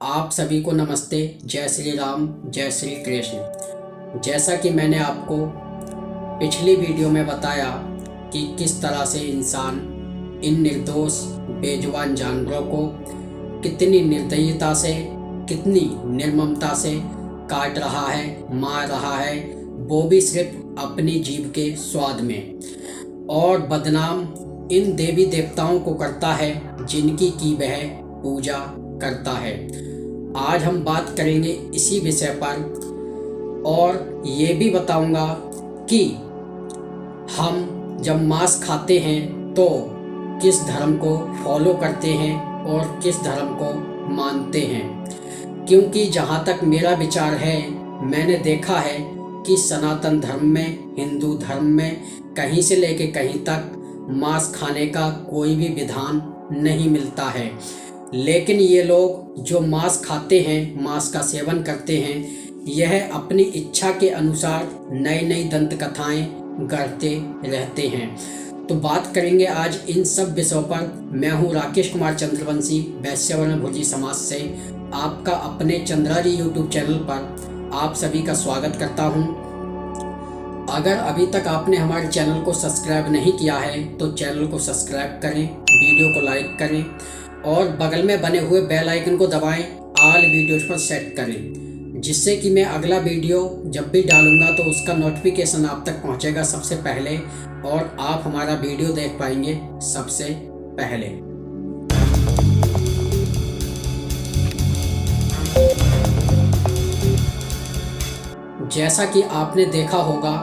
आप सभी को नमस्ते। जय श्री राम, जय श्री कृष्ण। जैसा कि मैंने आपको पिछली वीडियो में बताया कि किस तरह से इंसान इन निर्दोष बेजुबान जानवरों को कितनी निर्दयता से, कितनी निर्ममता से काट रहा है, मार रहा है, वो भी सिर्फ अपनी जीभ के स्वाद में, और बदनाम इन देवी देवताओं को करता है जिनकी की वह पूजा करता है। आज हम बात करेंगे इसी विषय पर और ये भी बताऊंगा कि हम जब मांस खाते हैं तो किस धर्म को फॉलो करते हैं और किस धर्म को मानते हैं। क्योंकि जहाँ तक मेरा विचार है, मैंने देखा है कि सनातन धर्म में, हिंदू धर्म में कहीं से लेके कहीं तक मांस खाने का कोई भी विधान नहीं मिलता है। लेकिन ये लोग जो मांस खाते हैं, मांस का सेवन करते हैं, यह अपनी इच्छा के अनुसार नई नई दंत कथाएं गढ़ते रहते हैं। तो बात करेंगे आज इन सब विषयों पर। मैं हूँ राकेश कुमार चंद्रवंशी, वैश्यवर्ण भोजी समाज से आपका अपने चंद्रारी यूट्यूब चैनल पर आप सभी का स्वागत करता हूँ। अगर अभी तक आपने हमारे चैनल को सब्सक्राइब नहीं किया है तो चैनल को सब्सक्राइब करें, वीडियो को लाइक करें और बगल में बने हुए बेल आइकन को दबाएं, ऑल वीडियोज पर सेट करें, जिससे कि मैं अगला वीडियो जब भी डालूंगा तो उसका नोटिफिकेशन आप तक पहुंचेगा सबसे पहले और आप हमारा वीडियो देख पाएंगे सबसे पहले। जैसा कि आपने देखा होगा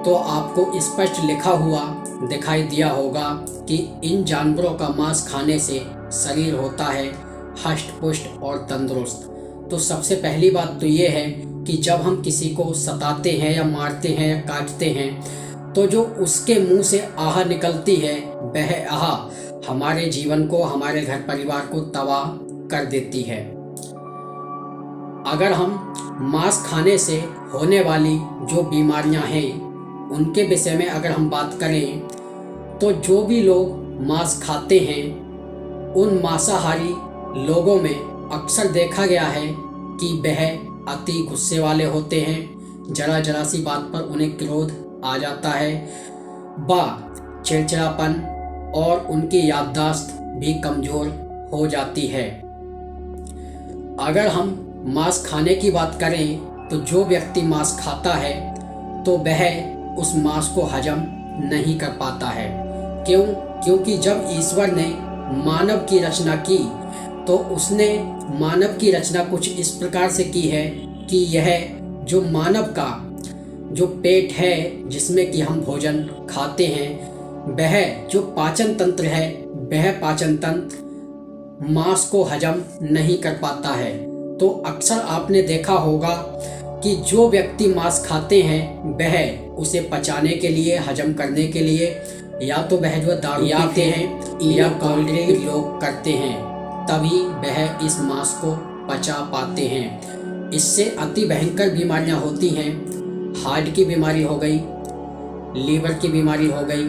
तो आपको स्पष्ट लिखा हुआ दिखाई दिया होगा कि इन जानवरों का मांस खाने से शरीर होता है हष्ट पुष्ट और तंदुरुस्त। तो सबसे पहली बात तो ये है कि जब हम किसी को सताते हैं या मारते हैं या काटते हैं तो जो उसके मुंह से आह निकलती है, वह आह हमारे जीवन को, हमारे घर परिवार को तबाह कर देती है। अगर हम मांस खाने से होने वाली जो बीमारियां हैं उनके विषय में अगर हम बात करें तो जो भी लोग मांस खाते हैं उन मांसाहारी लोगों में अक्सर देखा गया है कि वह अति गुस्से वाले होते हैं। जरा जरा सी बात पर उन्हें क्रोध आ जाता है, चिड़चिड़ापन, और उनकी याददाश्त भी कमज़ोर हो जाती है। अगर हम मांस खाने की बात करें तो जो व्यक्ति मांस खाता है तो वह उस मांस को हजम नहीं कर पाता है। क्यों? क्योंकि जब ईश्वर ने मानव की रचना की तो उसने मानव की रचना कुछ इस प्रकार से की है कि यह जो मानव का जो पेट है जिसमें कि हम भोजन खाते हैं, वह जो पाचन तंत्र है, वह पाचन तंत्र मांस को हजम नहीं कर पाता है। तो अक्सर आपने देखा होगा कि जो व्यक्ति मांस खाते हैं वह उसे पचाने के लिए, हजम करने के लिए या तो वह जो दारू पीते हैं या कोल्ड ड्रिंक लोग करते हैं, तभी वह इस मांस को पचा पाते हैं। इससे अति भयंकर बीमारियां होती हैं। हार्ट की बीमारी हो गई, लीवर की बीमारी हो गई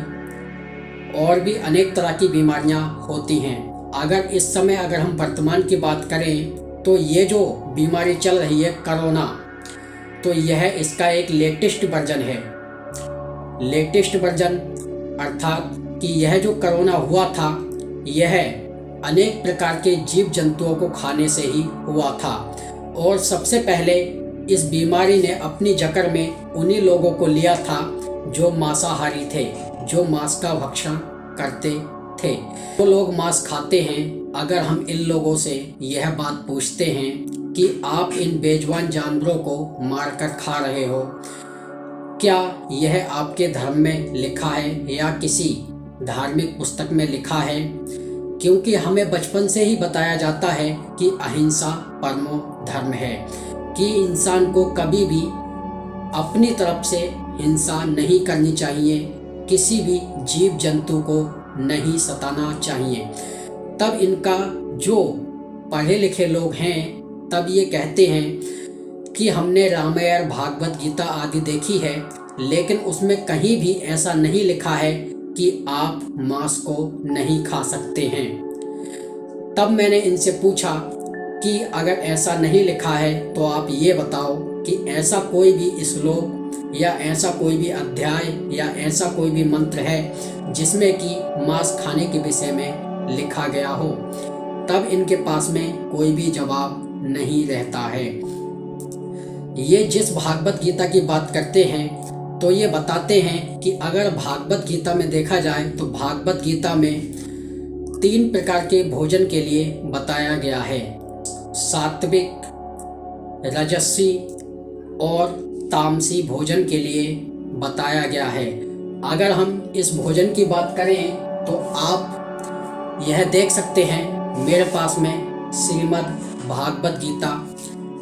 और भी अनेक तरह की बीमारियां होती हैं। अगर इस समय अगर हम वर्तमान की बात करें तो ये जो बीमारी चल रही है कोरोना, तो यह इसका एक लेटेस्ट वर्जन है। लेटेस्ट वर्जन अर्थात कि यह जो कोरोना हुआ था, यह अनेक प्रकार के जीव जंतुओं को खाने से ही हुआ था। और सबसे पहले इस बीमारी ने अपनी जकड़ में उन्हीं लोगों को लिया था जो मांसाहारी थे, जो मांस का भक्षण करते थे। तो लोग मांस खाते हैं। अगर हम इन लोगों से यह बात पूछते हैं कि आप इन बेजुबान जानवरों को मारकर खा रहे हो, क्या यह आपके धर्म में लिखा है या किसी धार्मिक पुस्तक में लिखा है? क्योंकि हमें बचपन से ही बताया जाता है कि अहिंसा परमो धर्म है, कि इंसान को कभी भी अपनी तरफ से हिंसा नहीं करनी चाहिए, किसी भी जीव जंतु को नहीं सताना चाहिए। तब इनका जो पढ़े लिखे लोग हैं तब ये कहते हैं कि हमने रामायण, भागवत गीता आदि देखी है, लेकिन उसमें कहीं भी ऐसा नहीं लिखा है कि आप मांस को नहीं खा सकते हैं। तब मैंने इनसे पूछा कि अगर ऐसा नहीं लिखा है तो आप ये बताओ कि ऐसा कोई भी श्लोक या ऐसा कोई भी अध्याय या ऐसा कोई भी मंत्र है जिसमें कि मांस खाने के विषय में लिखा गया हो। तब इनके पास में कोई भी जवाब नहीं रहता है। ये जिस भागवत गीता की बात करते हैं तो ये बताते हैं कि अगर भागवत गीता में देखा जाए तो भागवत गीता में 3 प्रकार के भोजन के लिए बताया गया है, सात्विक, रजसी और तामसी भोजन के लिए बताया गया है। अगर हम इस भोजन की बात करें तो आप यह देख सकते हैं मेरे पास में श्रीमद् भागवत गीता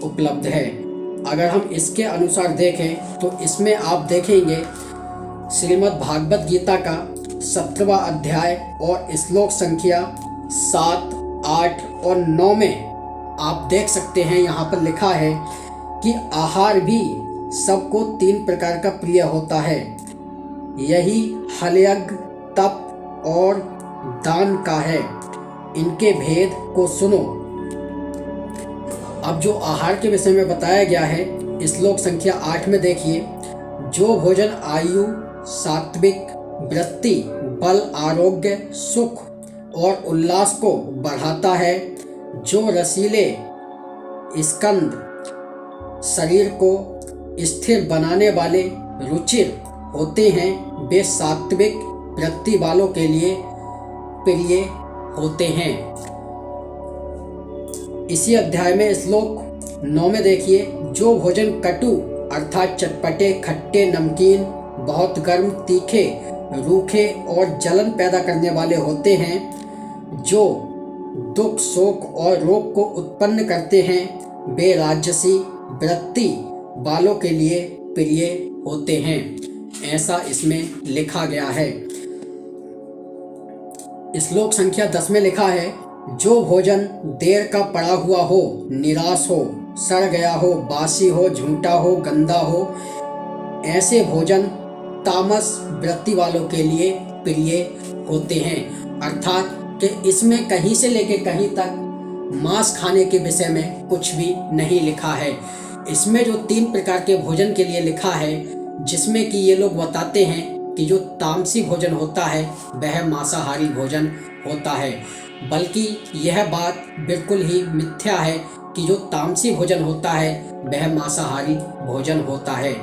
उपलब्ध है। अगर हम इसके अनुसार देखें तो इसमें आप देखेंगे श्रीमद् भागवत गीता का 17वां अध्याय और श्लोक संख्या 7, 8 और 9 में आप देख सकते हैं यहाँ पर लिखा है कि आहार भी सबको 3 प्रकार का प्रिय होता है, यही हलयज्ञ, तप और दान का है, इनके भेद को सुनो। अब जो आहार के विषय में बताया गया है श्लोक संख्या 8 में देखिए, जो भोजन आयु, सात्विक, वृत्ति, बल, आरोग्य, सुख और उल्लास को बढ़ाता है, जो रसीले स्कंद शरीर को स्थिर बनाने वाले रुचिर होते हैं, वे सात्विक वृत्ति वालों के लिए प्रिय होते हैं। इसी अध्याय में श्लोक 9 में देखिए, जो भोजन कटु अर्थात चटपटे, खट्टे, नमकीन, बहुत गर्म, तीखे, रूखे और जलन पैदा करने वाले होते हैं, जो दुख, शोक और रोग को उत्पन्न करते हैं, वे राजसी वृत्ति वालों के लिए प्रिय होते हैं। ऐसा इसमें लिखा गया है। श्लोक संख्या 10 में लिखा है, जो भोजन देर का पड़ा हुआ हो, निराश हो, सड़ गया हो, बासी हो, झूठा हो, गंदा हो, ऐसे भोजन तामस वृत्ति वालों के लिए प्रिय होते हैं। अर्थात कि इसमें कहीं से लेके कहीं तक मांस खाने के विषय में कुछ भी नहीं लिखा है। इसमें जो 3 प्रकार के भोजन के लिए लिखा है, जिसमें कि ये लोग बताते हैं कि जो तामसी भोजन होता है वह मांसाहारी भोजन होता है, बल्कि यह बात बिल्कुल ही मिथ्या है कि जो तामसी भोजन होता है वह मांसाहारी भोजन होता है।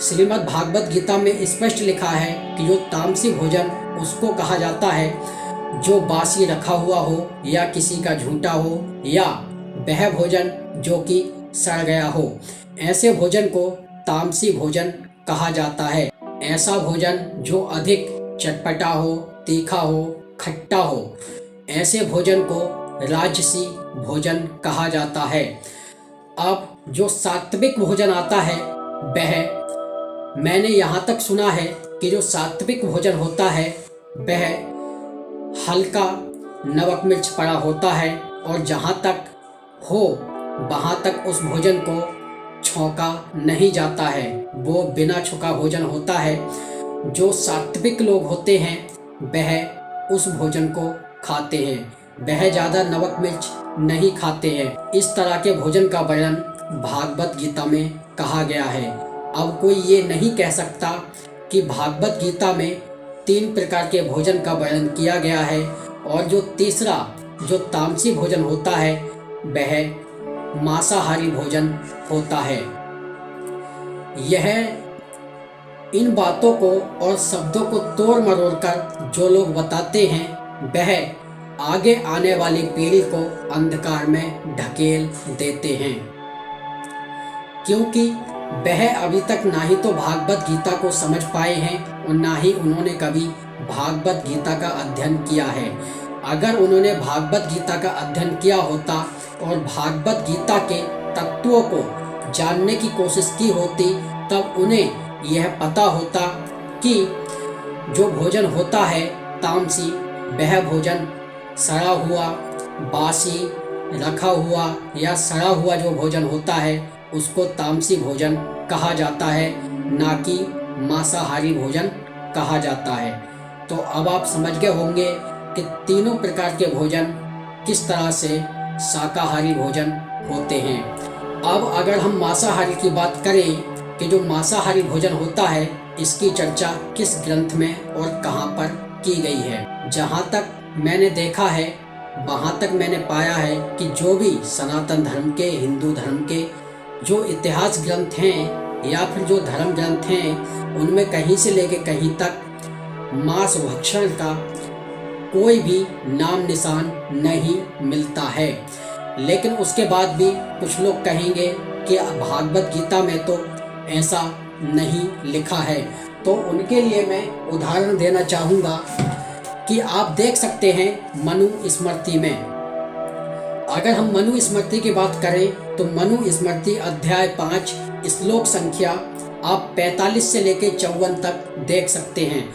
श्रीमद् भागवत गीता में स्पष्ट लिखा है कि जो तामसी भोजन उसको कहा जाता है जो बासी रखा हुआ हो या किसी का झूठा हो या वह भोजन जो कि सड़ गया हो, ऐसे भोजन को तामसी भोजन कहा जाता है। ऐसा भोजन जो अधिक चटपटा हो, तीखा हो, खट्टा हो, ऐसे भोजन को राजसी भोजन कहा जाता है। अब जो सात्विक भोजन आता है वह मैंने यहाँ तक सुना है कि जो सात्विक भोजन होता है वह हल्का नमक मिर्च पड़ा होता है और जहाँ तक हो वहाँ तक उस भोजन को छौंका नहीं जाता है, वो बिना छुका भोजन होता है। जो सात्विक लोग होते हैं वह उस भोजन को खाते हैं, वह ज़्यादा नमक मिर्च नहीं खाते हैं। इस तरह के भोजन का वर्णन भागवत गीता में कहा गया है। अब कोई ये नहीं कह सकता कि भागवत गीता में 3 प्रकार के भोजन का वर्णन किया गया है और जो तीसरा जो तामसी भोजन होता है वह मांसाहारी भोजन होता है। यह इन बातों को और शब्दों को तोड़ मरोड़ कर जो लोग बताते हैं वह आगे आने वाली पीढ़ी को अंधकार में ढकेल देते हैं, क्योंकि वह अभी तक ना ही तो भागवत गीता को समझ पाए हैं और ना ही उन्होंने कभी भागवत गीता का अध्ययन किया है। अगर उन्होंने भागवत गीता का अध्ययन किया होता और भागवत गीता के तत्वों को जानने की कोशिश की होती तब उन्हें यह पता होता कि जो भोजन होता है तामसी, वह भोजन सड़ा हुआ, बासी, रखा हुआ या सड़ा हुआ जो भोजन होता है उसको तामसी भोजन कहा जाता है, ना कि मांसाहारी भोजन कहा जाता है। तो अब आप समझ गए होंगे कि तीनों प्रकार के भोजन किस तरह से शाकाहारी भोजन होते हैं। अब अगर हम मांसाहारी की बात करें कि जो मांसाहारी भोजन होता है, इसकी चर्चा किस ग्रंथ में और कहाँ पर की गई है। जहाँ तक मैंने देखा है, वहाँ तक मैंने पाया है कि जो भी सनातन धर्म के, हिंदू धर्म के जो इतिहास ग्रंथ हैं या फिर जो धर्म ग्रंथ हैं, उनमें कहीं से लेके कहीं तक मांस भक्षण का कोई भी नाम निशान नहीं मिलता है। लेकिन उसके बाद भी कुछ लोग कहेंगे कि भागवत गीता में तो ऐसा नहीं लिखा है। तो उनके लिए मैं उदाहरण देना चाहूँगा कि आप देख सकते हैं मनु स्मृति में। अगर हम मनु स्मृति की बात करें तो मनु स्मृति अध्याय 5 श्लोक संख्या आप 45 से लेकर 54 तक देख सकते हैं।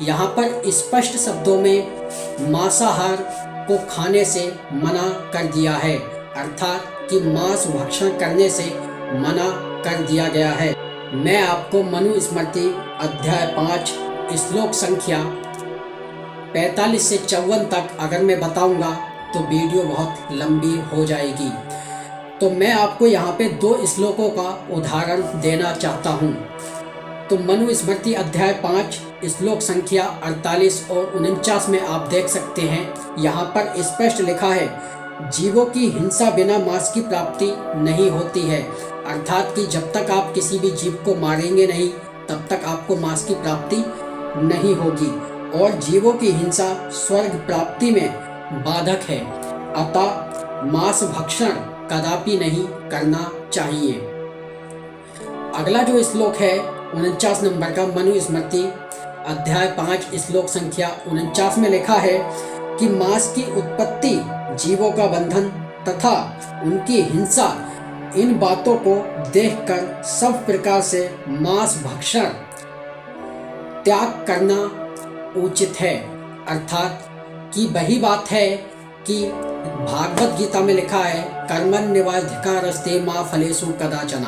यहाँ पर स्पष्ट शब्दों में मांसाहार को खाने से मना कर दिया है, अर्थात कि मांस भक्षण करने से मना कर दिया गया है। मैं आपको मनु स्मृति अध्याय 5 श्लोक संख्या 45 से 54 तक अगर मैं बताऊंगा तो वीडियो बहुत लंबी हो जाएगी। तो मैं आपको यहाँ पे 2 श्लोकों का उदाहरण देना चाहता हूँ। तो मनु स्मृति अध्याय 5 श्लोक संख्या 48 और 49 में आप देख सकते हैं, यहाँ पर स्पष्ट लिखा है, जीवों की हिंसा बिना मांस की प्राप्ति नहीं होती है। अर्थात कि जब तक आप किसी भी जीव को मारेंगे नहीं, तब तक आपको मांस की प्राप्ति नहीं होगी। और जीवों की हिंसा स्वर्ग प्राप्ति में बाधक है, अतः मांस भक्षण कदापि नहीं करना चाहिए। अगला जो श्लोक है 49 नंबर का मनु स्मृति अध्याय 5 श्लोक संख्या 49 में लिखा है कि मांस की उत्पत्ति, जीवों का बंधन तथा उनकी हिंसा, इन बातों को देखकर सब प्रकार से मांस भक्षण त्याग करना उचित है। अर्थात कि वही बात है कि भागवत गीता में लिखा है, कर्मण्येवाधिकारस्ते मा फलेषु कदाचन।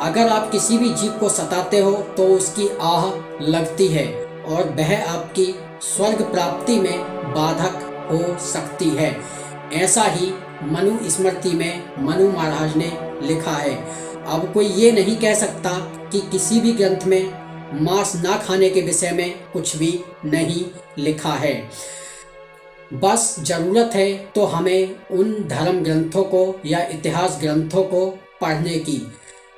अगर आप किसी भी जीव को सताते हो तो उसकी आह लगती है और वह आपकी स्वर्ग प्राप्ति में बाधक हो सकती है। ऐसा ही मनु स्मृति में मनु महाराज ने लिखा है। अब कोई ये नहीं कह सकता कि किसी भी ग्रंथ में मांस ना खाने के विषय में कुछ भी नहीं लिखा है। बस ज़रूरत है तो हमें उन धर्म ग्रंथों को या इतिहास ग्रंथों को पढ़ने की,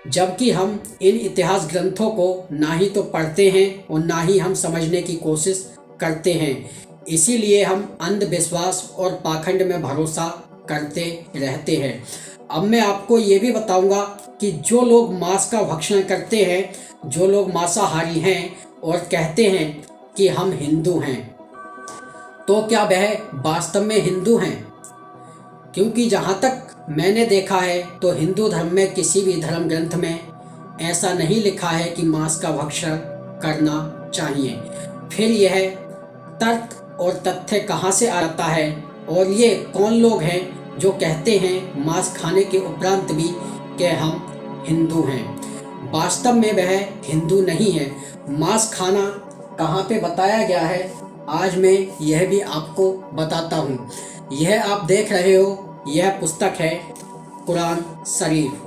जबकि हम इन इतिहास ग्रंथों को ना ही तो पढ़ते हैं और ना ही हम समझने की कोशिश करते हैं। इसीलिए हम अंधविश्वास और पाखंड में भरोसा करते रहते हैं। अब मैं आपको ये भी बताऊंगा कि जो लोग मांस का भक्षण करते हैं, जो लोग मांसाहारी हैं और कहते हैं कि हम हिंदू हैं, तो क्या वह वास्तव में हिंदू हैं? क्योंकि जहाँ तक मैंने देखा है तो हिंदू धर्म में किसी भी धर्म ग्रंथ में ऐसा नहीं लिखा है कि मांस का भक्षण करना चाहिए। फिर यह तर्क और तथ्य कहाँ से आता है और ये कौन लोग हैं जो कहते हैं मांस खाने के उपरांत भी कि हम हिंदू हैं? वास्तव में वह हिंदू नहीं है। मांस खाना कहाँ पे बताया गया है, आज मैं यह भी आपको बताता हूँ। यह आप देख रहे हो, यह पुस्तक है कुरान शरीफ।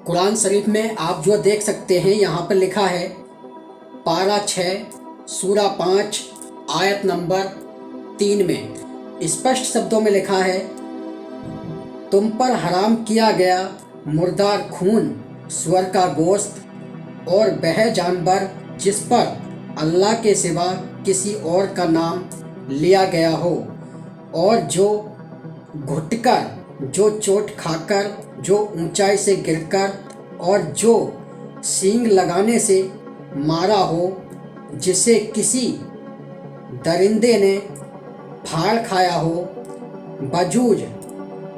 कुरान शरीफ में आप जो देख सकते हैं, यहाँ पर लिखा है पारा 6 सूरा 5 आयत नंबर 3 में स्पष्ट शब्दों में लिखा है, तुम पर हराम किया गया मुर्दार खून, स्वर का गोश्त और वह जानवर जिस पर अल्लाह के सिवा किसी और का नाम लिया गया हो, और जो घुटकर, जो चोट खाकर, जो ऊंचाई से गिरकर और जो सींग लगाने से मारा हो, जिसे किसी दरिंदे ने फाड़ खाया हो, बजूज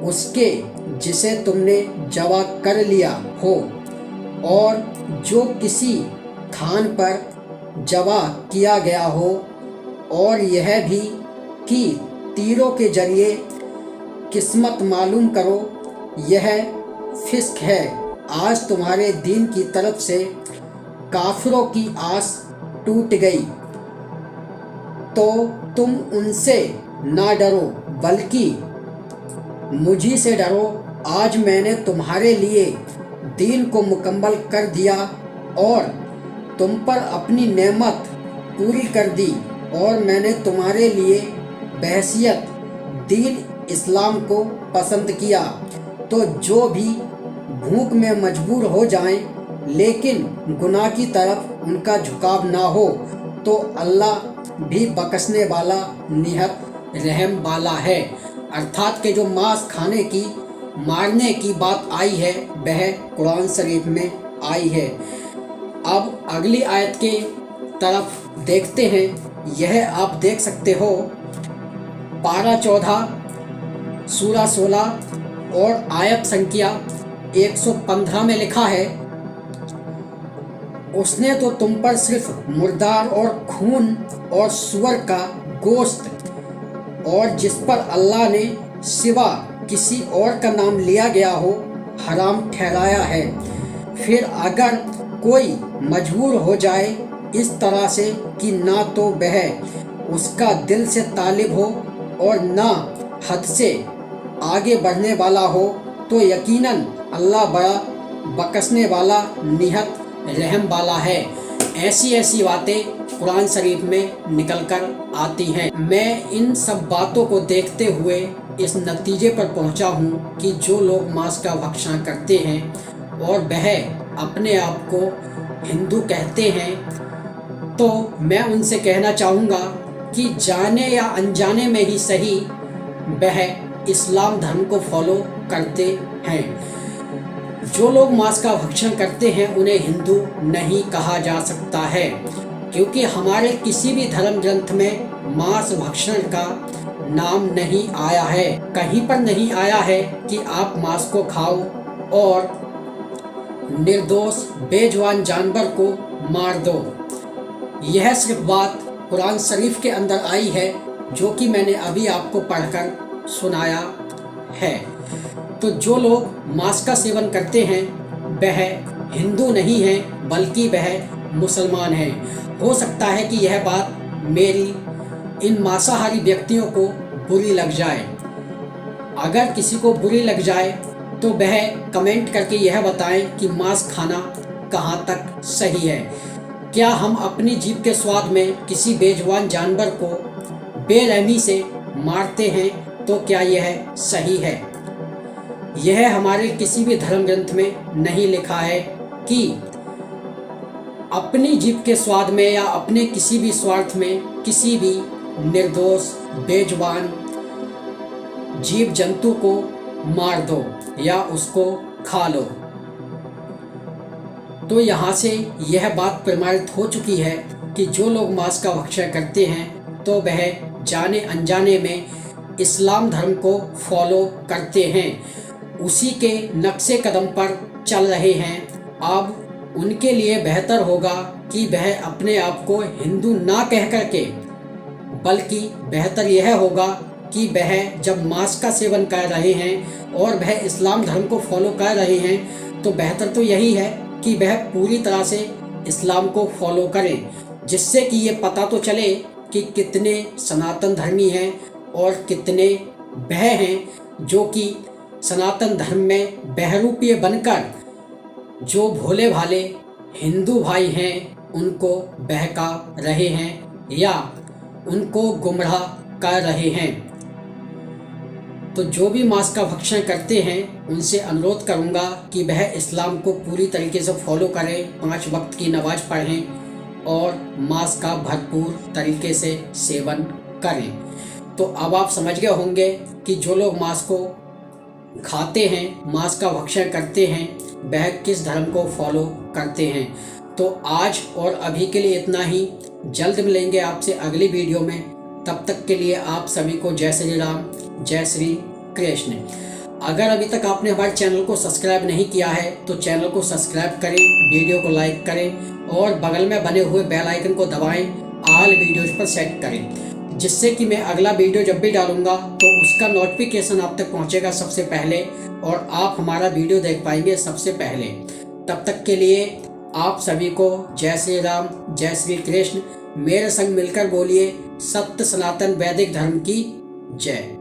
उसके जिसे तुमने जवा कर लिया हो, और जो किसी थान पर जवा किया गया हो, और यह भी कि तीरों के जरिए किस्मत मालूम करो, यह फिस्क है। आज तुम्हारे दीन की तरफ से काफिरों की आस टूट गई, तो तुम उनसे ना डरो, बल्कि मुझी से डरो, आज मैंने तुम्हारे लिए दीन को मुकम्मल कर दिया और तुम पर अपनी नेमत पूरी कर दी, और मैंने तुम्हारे लिए बहसियत दीन इस्लाम को पसंद किया। तो जो भी भूख में मजबूर हो जाएं, लेकिन गुनाह की तरफ उनका झुकाव ना हो, तो अल्लाह भी बख्शने वाला निहायत रहम वाला है। अर्थात के जो मांस खाने की, मारने की बात आई है, वह कुरान शरीफ में आई है। अब अगली आयत के तरफ देखते हैं। यह आप देख सकते हो, पारा 14, सूरा 16 और आयत संख्या 115 में लिखा है, उसने तो तुम पर सिर्फ मुर्दार और खून और सुअर का गोश्त और जिस पर अल्लाह ने सिवा किसी और का नाम लिया गया हो हराम ठहराया है। फिर अगर कोई मजबूर हो जाए इस तरह से कि ना तो वह उसका दिल से तालिब हो और ना हद से आगे बढ़ने वाला हो, तो यकीनन अल्लाह बड़ा बख्शने वाला निहायत रहम वाला है। ऐसी ऐसी बातें कुरान शरीफ में निकल कर आती हैं। मैं इन सब बातों को देखते हुए इस नतीजे पर पहुंचा हूं कि जो लोग मांस का भक्षण करते हैं और वह अपने आप को हिंदू कहते हैं, तो मैं उनसे कहना चाहूँगा कि जाने या अनजाने में ही सही वह इस्लाम धर्म को फॉलो करते हैं। जो लोग मांस का भक्षण करते हैं उन्हें हिंदू नहीं कहा जा सकता है, क्योंकि हमारे किसी भी धर्म ग्रंथ में मांस भक्षण का नाम नहीं आया है। कहीं पर नहीं आया है कि आप मांस को खाओ और निर्दोष बेजुबान जानवर को मार दो। यह सिर्फ बात कुरान शरीफ के अंदर आई है, जो कि मैंने अभी आपको पढ़कर सुनाया है। तो जो लोग मांस का सेवन करते हैं वह हिंदू नहीं हैं, बल्कि वह मुसलमान हैं। हो सकता है कि यह बात मेरी इन मांसाहारी व्यक्तियों को बुरी लग जाए। अगर किसी को बुरी लग जाए तो वह कमेंट करके यह बताएं कि मांस खाना कहाँ तक सही है। क्या हम अपनी जीभ के स्वाद में किसी बेजुबान जानवर को बेरहमी से मारते हैं, तो क्या यह सही है? यह हमारे किसी भी धर्म ग्रंथ में नहीं लिखा है कि अपनी जीभ के स्वाद में या अपने किसी भी स्वार्थ में किसी भी निर्दोष बेजुबान जीव जंतु को मार दो या उसको खा लो। तो यहाँ से यह बात प्रमाणित हो चुकी है कि जो लोग मांस का भक्षण करते हैं तो वह जाने अनजाने में इस्लाम धर्म को फॉलो करते हैं, उसी के नक्शे कदम पर चल रहे हैं। अब उनके लिए बेहतर होगा कि वह अपने आप को हिंदू ना कह करके, बल्कि बेहतर यह होगा कि वह जब मांस का सेवन कर रहे हैं और वह इस्लाम धर्म को फॉलो कर रहे हैं, तो बेहतर तो यही है कि वह पूरी तरह से इस्लाम को फॉलो करें, जिससे कि ये पता तो चले कि कितने सनातन धर्मी हैं और कितने वह हैं जो कि सनातन धर्म में बहरूपीय बनकर जो भोले भाले हिंदू भाई हैं उनको बहका रहे हैं या उनको गुमराह कर रहे हैं। तो जो भी मांस का भक्षण करते हैं उनसे अनुरोध करूंगा कि वह इस्लाम को पूरी तरीके से फॉलो करें, 5 वक्त की नमाज पढ़ें और मांस का भरपूर तरीके से सेवन करें। तो अब आप समझ गए होंगे कि जो लोग मांस को खाते हैं, मांस का भक्षण करते हैं, वह किस धर्म को फॉलो करते हैं। तो आज और अभी के लिए इतना ही। जल्द मिलेंगे आपसे अगली वीडियो में। तब तक के लिए आप सभी को जय श्री राम, जय श्री कृष्ण। अगर अभी तक आपने हमारे चैनल को सब्सक्राइब नहीं किया है तो चैनल को सब्सक्राइब करें, वीडियो को लाइक करें और बगल में बने हुए बेल आइकन को दबाएं, ऑल वीडियोज पर सेट करें, जिससे कि मैं अगला वीडियो जब भी डालूंगा तो उसका नोटिफिकेशन आप तक पहुंचेगा सबसे पहले और आप हमारा वीडियो देख पाएंगे सबसे पहले। तब तक के लिए आप सभी को जय श्री राम, जय श्री कृष्ण। मेरे संग मिलकर बोलिए सत्य सनातन वैदिक धर्म की जय।